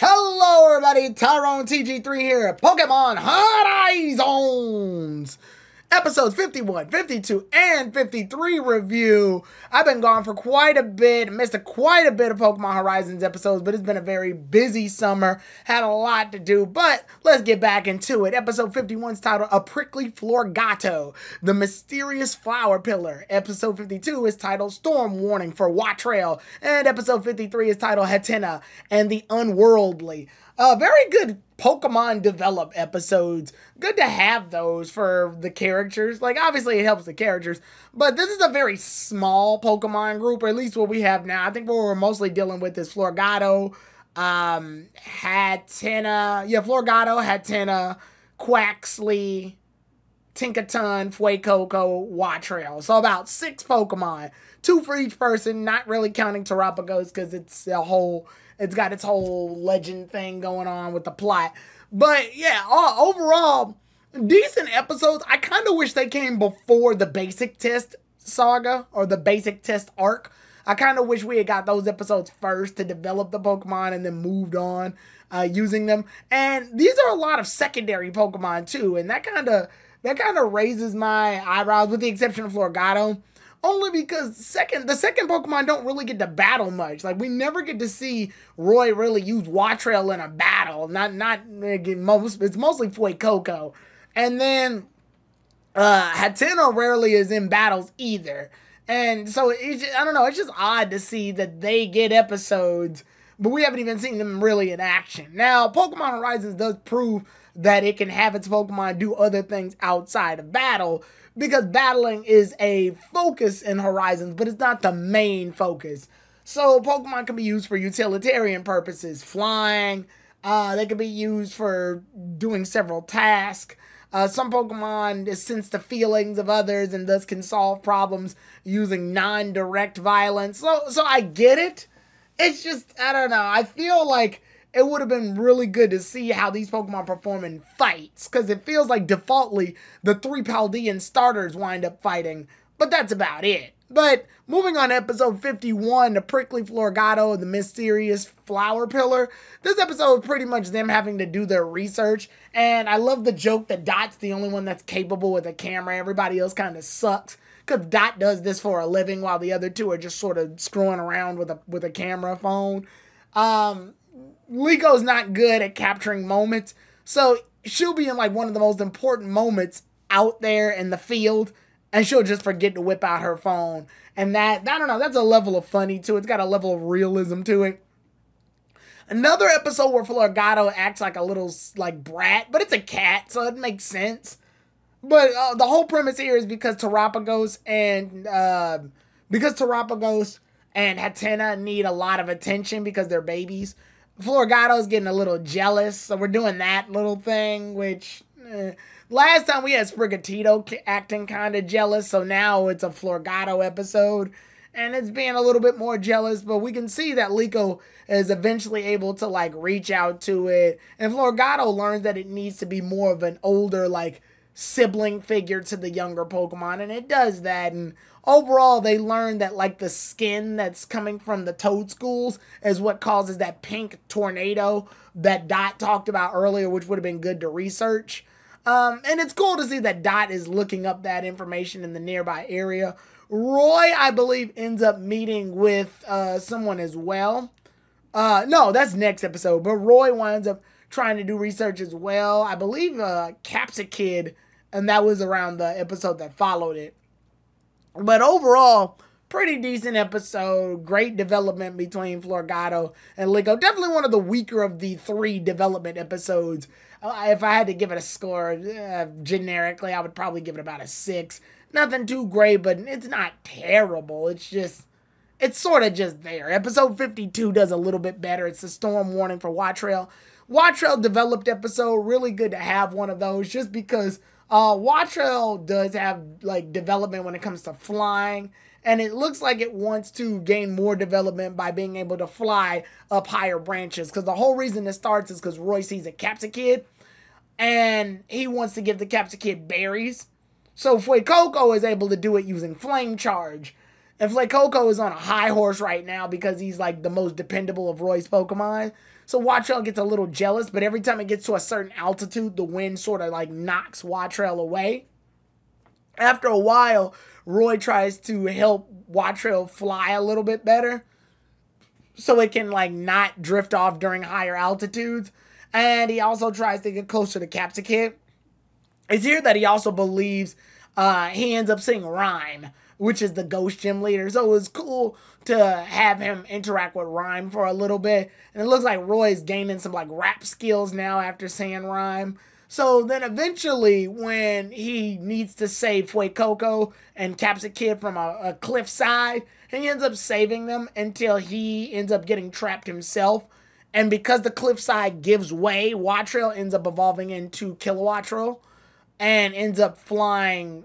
Hello everybody, Tyrone TG3 here at Pokemon Horizons! Episodes 51, 52, and 53 review. I've been gone for quite a bit, missed quite a bit of Pokemon Horizons episodes, but it's been a very busy summer, had a lot to do, but let's get back into it. Episode 51 is titled A Prickly Florgato, the Mysterious Flower Pillar. Episode 52 is titled Storm Warning for Wattrel, and episode 53 is titled Hatenna and the Unworldly. Very good Pokemon develop episodes. Good to have those for the characters. Like, obviously it helps the characters, but this is a very small Pokemon group, or at least what we have now. I think what we're mostly dealing with is Florgato, Hatenna, Quaxly, Tinkaton, Fuecoco, Wattrel. So about 6 Pokemon. 2 for each person, not really counting Terapagos because it's got its whole legend thing going on with the plot. But yeah, overall, decent episodes. I kind of wish they came before the basic test saga or the basic test arc. I kind of wish we had got those episodes first to develop the Pokemon and then moved on using them. And these are a lot of secondary Pokemon too, and that kind of raises my eyebrows, with the exception of Florgato. Only because the second Pokemon don't really get to battle much. Like, we never get to see Roy really use Wattrel in a battle. It's mostly Fuecoco. And then Hatenna rarely is in battles either. And so I don't know, it's just odd to see that they get episodes, but we haven't even seen them really in action. Now, Pokemon Horizons does prove that it can have its Pokemon do other things outside of battle, because battling is a focus in Horizons, but it's not the main focus. So Pokemon can be used for utilitarian purposes. Flying, they can be used for doing several tasks. Some Pokemon sense the feelings of others and thus can solve problems using non-direct violence. So I get it. It's just, I don't know. I feel like it would have been really good to see how these Pokemon perform in fights, because it feels like defaultly the 3 Paldean starters wind up fighting, but that's about it. But moving on to episode 51, the Prickly Florgato, the Mysterious Flower Pillar. This episode is pretty much them having to do their research, and I love the joke that Dot's the only one that's capable with a camera. Everybody else kind of sucks, because Dot does this for a living while the other 2 are just sort of screwing around with a camera phone. Leiko's not good at capturing moments, so she'll be in like one of the most important moments out there in the field, and she'll just forget to whip out her phone. And that, I don't know, that's a level of funny too. It's got a level of realism to it. Another episode where Florgato acts like a little like brat, but it's a cat, so it makes sense. But the whole premise here is because Terapagos and Hatenna need a lot of attention because they're babies. Florgato's getting a little jealous, so we're doing that little thing, which last time we had Sprigatito acting kind of jealous, so now it's a Florgato episode, and it's being a little bit more jealous, but we can see that Liko is eventually able to like reach out to it, and Florgato learns that it needs to be more of an older like sibling figure to the younger Pokemon, and it does that. And overall, they learn that like the skin that's coming from the Toadschools is what causes that pink tornado that Dot talked about earlier, which would have been good to research. And it's cool to see that Dot is looking up that information in the nearby area. Roy, I believe, ends up meeting with someone as well. No, that's next episode, but Roy winds up trying to do research as well. I believe Capsakid, and that was around the episode that followed it. But overall, pretty decent episode. Great development between Florgato and Liko. Definitely one of the weaker of the 3 development episodes. If I had to give it a score generically, I would probably give it about a 6. Nothing too great, but it's not terrible. It's sort of just there. Episode 52 does a little bit better. It's the Storm Warning for Wattrel. Wattrel developed episode. Really good to have one of those, just because Wattrel does have like development when it comes to flying, and it looks like it wants to gain more development by being able to fly up higher branches, because the whole reason it starts is because Roy sees a Capsakid and he wants to give the Capsakid berries. So Fuecoco is able to do it using Flame Charge. And Fuecoco is on a high horse right now because he's like the most dependable of Roy's Pokemon. So Wattrell gets a little jealous, but every time it gets to a certain altitude, the wind sort of like knocks Wattrell away. After a while, Roy tries to help Wattrell fly a little bit better so it can like not drift off during higher altitudes. And he also tries to get closer to Capsakid. It's here that he also believes he ends up seeing Rhyme, which is the Ghost Gym leader. So it was cool to have him interact with Rhyme for a little bit. And it looks like Roy is gaining some like rap skills now after seeing Rhyme. So then eventually when he needs to save Fuecoco and Capsakid from a cliffside, he ends up saving them until he ends up getting trapped himself. And because the cliffside gives way, Wattrell ends up evolving into Kilowattrel and ends up flying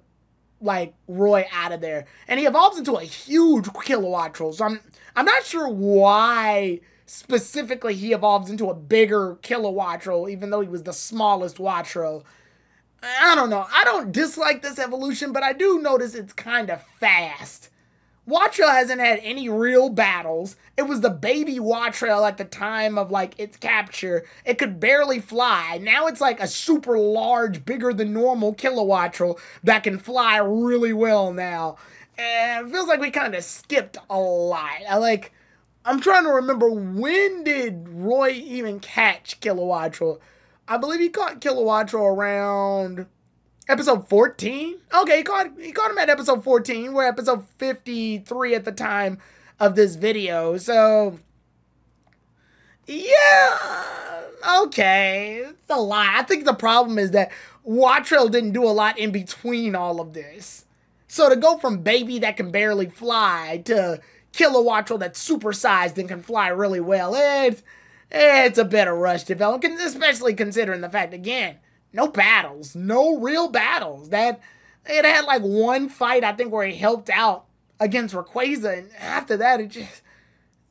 like Roy out of there. And he evolves into a huge Kilowattrel. So I'm not sure why specifically he evolves into a bigger Kilowattrel, even though he was the smallest Wattrel. I don't know. I don't dislike this evolution, but I do notice it's kind of fast. Wattrell hasn't had any real battles. It was the baby Wattrell at the time of like its capture. It could barely fly. Now it's like a super large, bigger than normal Kilowattrel that can fly really well now. And it feels like we kind of skipped a lot. I'm trying to remember, when did Roy even catch Kilowattrel? I believe he caught Kilowattrel around episode 14? Okay, he caught him at episode 14. We're episode 53 at the time of this video. So, yeah, okay. It's a lot. I think the problem is that Wattrell didn't do a lot in between all of this. So to go from baby that can barely fly to Kilowattrel that's supersized and can fly really well, it's a bit of rush development, especially considering the fact, again, no battles, no real battles. That it had like one fight, I think, where he helped out against Rayquaza, and after that, it just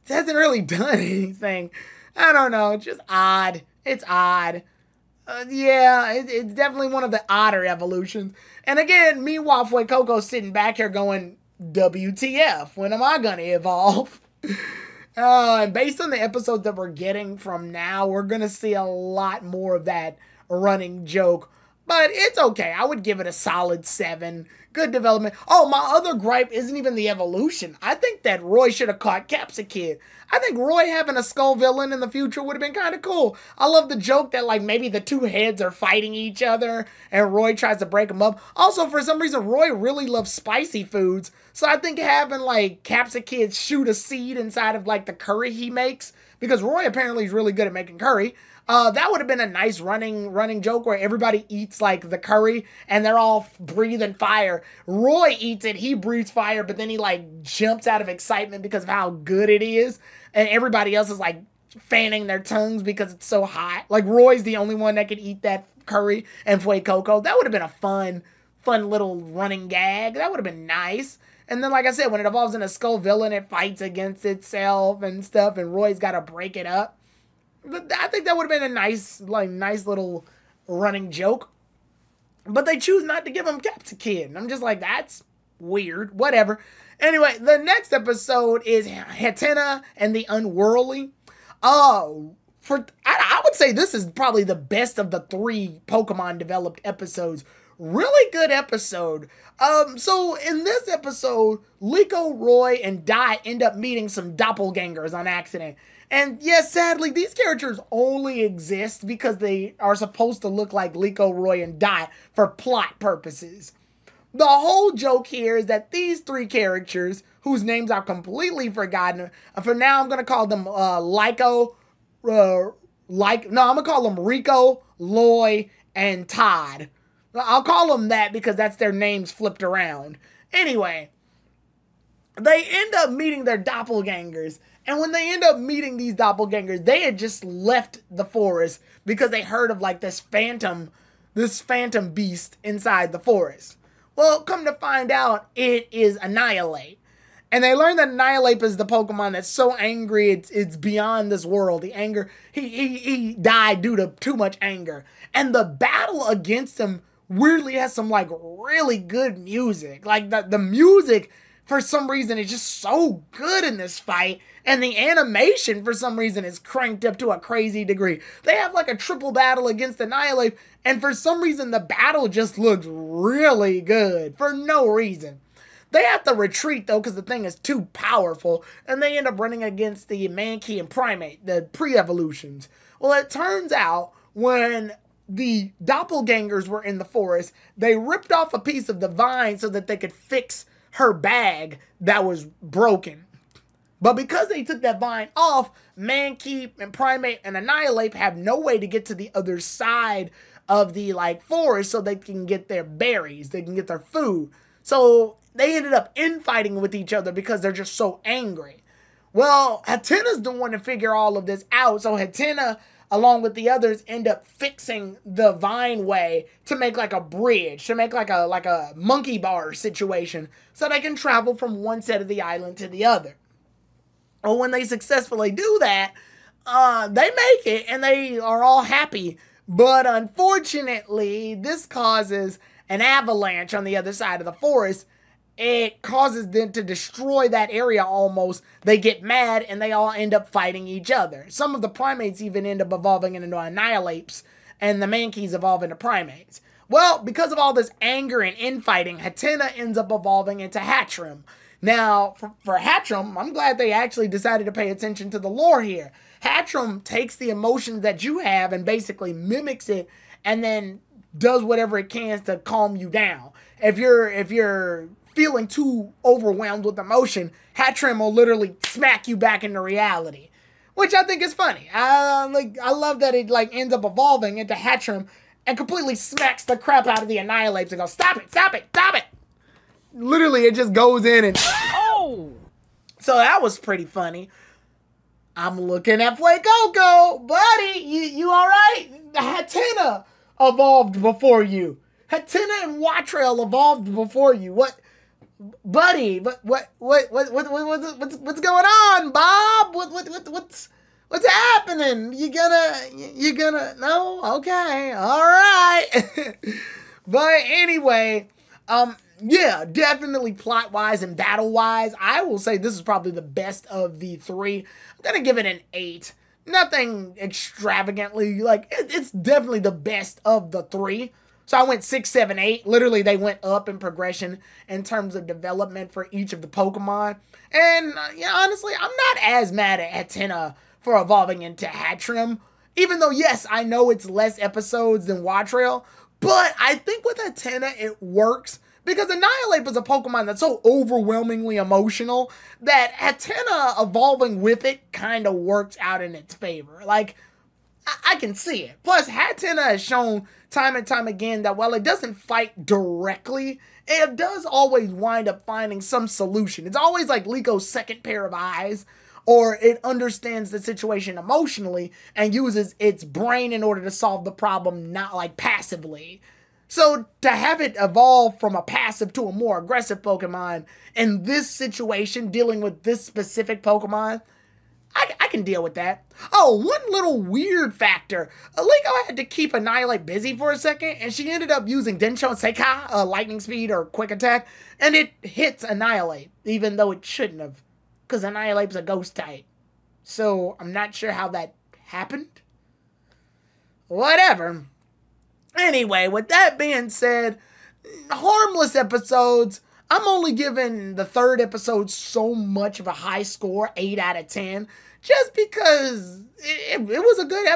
hasn't really done anything. I don't know. It's just odd. It's odd. Yeah, it's definitely one of the odder evolutions. And again, meanwhile, Fuecoco's sitting back here going, WTF? When am I gonna evolve? And based on the episodes that we're getting from now, we're gonna see a lot more of that running joke, but it's okay. I would give it a solid 7. Good development. Oh, my other gripe isn't even the evolution. I think that Roy should have caught Capsakid. I think Roy having a skull villain in the future would have been kind of cool. I love the joke that like maybe the two heads are fighting each other and Roy tries to break them up. Also, for some reason, Roy really loves spicy foods. So I think having like Capsakid shoot a seed inside of like the curry he makes, because Roy apparently is really good at making curry. That would have been a nice running joke where everybody eats like the curry and they're all breathing fire. Roy eats it, he breathes fire, but then he like jumps out of excitement because of how good it is. And everybody else is like fanning their tongues because it's so hot. Like Roy's the only one that can eat that curry, and Fuecoco. That would have been a fun little running gag. That would have been nice. And then, like I said, when it evolves in a skull villain, it fights against itself and stuff, and Roy's got to break it up. But I think that would have been a nice little running joke. But they choose not to give him Capsakid. And I'm just like, that's weird. Whatever. Anyway, the next episode is Hatenna and the Unwhirly. I would say this is probably the best of the 3 Pokemon developed episodes. Really good episode. So in this episode, Liko, Roy, and Dot end up meeting some doppelgangers on accident. And yes, sadly, these characters only exist because they are supposed to look like Liko, Roy, and Dot for plot purposes. The whole joke here is that these 3 characters, whose names are completely forgotten, for now I'm going to call them I'm going to call them Rico, Loy, and Todd. I'll call them that because that's their names flipped around. Anyway, they end up meeting their doppelgangers. And when they end up meeting these doppelgangers, they had just left the forest because they heard of like this phantom beast inside the forest. Well, come to find out, it is Annihilape. And they learn that Annihilape is the Pokemon that's so angry it's beyond this world. The anger, he died due to too much anger. And the battle against him weirdly has some like really good music. Like the music for some reason, is just so good in this fight. And the animation, for some reason, is cranked up to a crazy degree. They have like a triple battle against Annihilate, and for some reason, the battle just looks really good for no reason. They have to retreat, though, because the thing is too powerful, and they end up running against the Mankey and Primate, the pre-evolutions. Well, it turns out when the doppelgangers were in the forest, they ripped off a piece of the vine so that they could fix her bag that was broken. But because they took that vine off, Mankey and Primate and Annihilate have no way to get to the other side of the forest so they can get their berries, they can get their food. So they ended up infighting with each other because they're just so angry. Well, Hatenna's the one to figure all of this out. So Hatenna, along with the others, end up fixing the vine way to make like a bridge, to make like a monkey bar situation so they can travel from one side of the island to the other. Well, when they successfully do that, they make it and they are all happy. But unfortunately, this causes an avalanche on the other side of the forest. It causes them to destroy that area almost. They get mad and they all end up fighting each other. Some of the primates even end up evolving into Annihilates, and the Mankeys evolve into primates. Well, because of all this anger and infighting, Hatenna ends up evolving into Hattrem. Now, for Hattrem, I'm glad they actually decided to pay attention to the lore here. Hattrem takes the emotions that you have and basically mimics it and then does whatever it can to calm you down. If you're feeling too overwhelmed with emotion, Hattrem will literally smack you back into reality, which I think is funny. I love that it ends up evolving into Hattrem and completely smacks the crap out of the Annihilates and goes, stop it, stop it, stop it. Literally, it just goes in and oh. So that was pretty funny. I'm looking at Fuecoco, buddy. You all right? Hatenna evolved before you. Hatenna and Watrail evolved before you. What, buddy? What's going on, Bob? What's happening? You gonna no? Okay, all right. But anyway, yeah, definitely plot-wise and battle-wise, I will say this is probably the best of the three. I'm gonna give it an 8. Nothing extravagantly, it's definitely the best of the three. So I went 6, 7, 8. Literally, they went up in progression in terms of development for each of the Pokemon. And, honestly, I'm not as mad at Hatenna for evolving into Hattrem. Even though, yes, I know it's less episodes than Watrail, but I think with Hatenna, it works. Because Annihilate was a Pokemon that's so overwhelmingly emotional that Hatenna evolving with it kind of works out in its favor. I can see it. Plus, Hatenna has shown time and time again that while it doesn't fight directly, it does always wind up finding some solution. It's always like Leeko's second pair of eyes, or it understands the situation emotionally and uses its brain in order to solve the problem, not passively. So to have it evolve from a passive to a more aggressive Pokemon in this situation, dealing with this specific Pokemon, I can deal with that. Oh, one little weird factor. Liko had to keep Annihilate busy for a second, and she ended up using Densho Seika, Lightning Speed or Quick Attack, and it hits Annihilate, even though it shouldn't have, because Annihilate's a ghost type. So I'm not sure how that happened. Whatever. Anyway, with that being said, harmless episodes. I'm only giving the third episode so much of a high score, 8 out of 10, just because it was a good,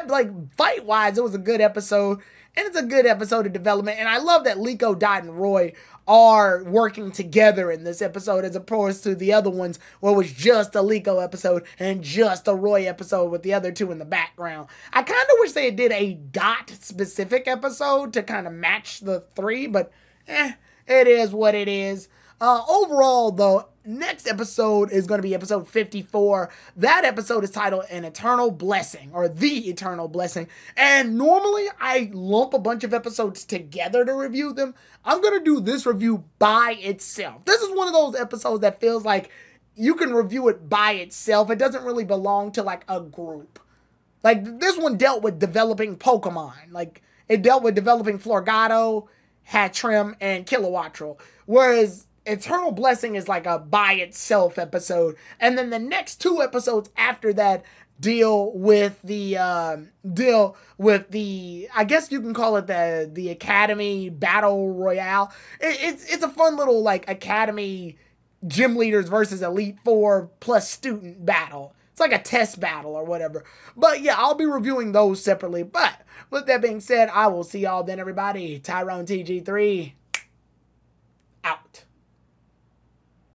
fight-wise, it was a good episode, and it's a good episode of development, and I love that Liko, Dot, and Roy are working together in this episode as opposed to the other ones where it was just a Liko episode and just a Roy episode with the other two in the background. I kind of wish they did a Dot specific episode to kind of match the three, but it is what it is. Overall, though, next episode is going to be episode 54. That episode is titled An Eternal Blessing, or The Eternal Blessing. And normally I lump a bunch of episodes together to review them. I'm going to do this review by itself. This is one of those episodes that feels like you can review it by itself. It doesn't really belong to a group. This one dealt with developing Pokemon. It dealt with developing Florgato, Hattrem, and Kilowattrel. Whereas Eternal Blessing is like a by itself episode, and then the next 2 episodes after that deal with the I guess you can call it the Academy Battle Royale. It's a fun little like Academy gym leaders versus Elite Four plus student battle. It's like a test battle or whatever. But yeah, I'll be reviewing those separately. But with that being said, I will see y'all then, everybody. Tyrone TG3.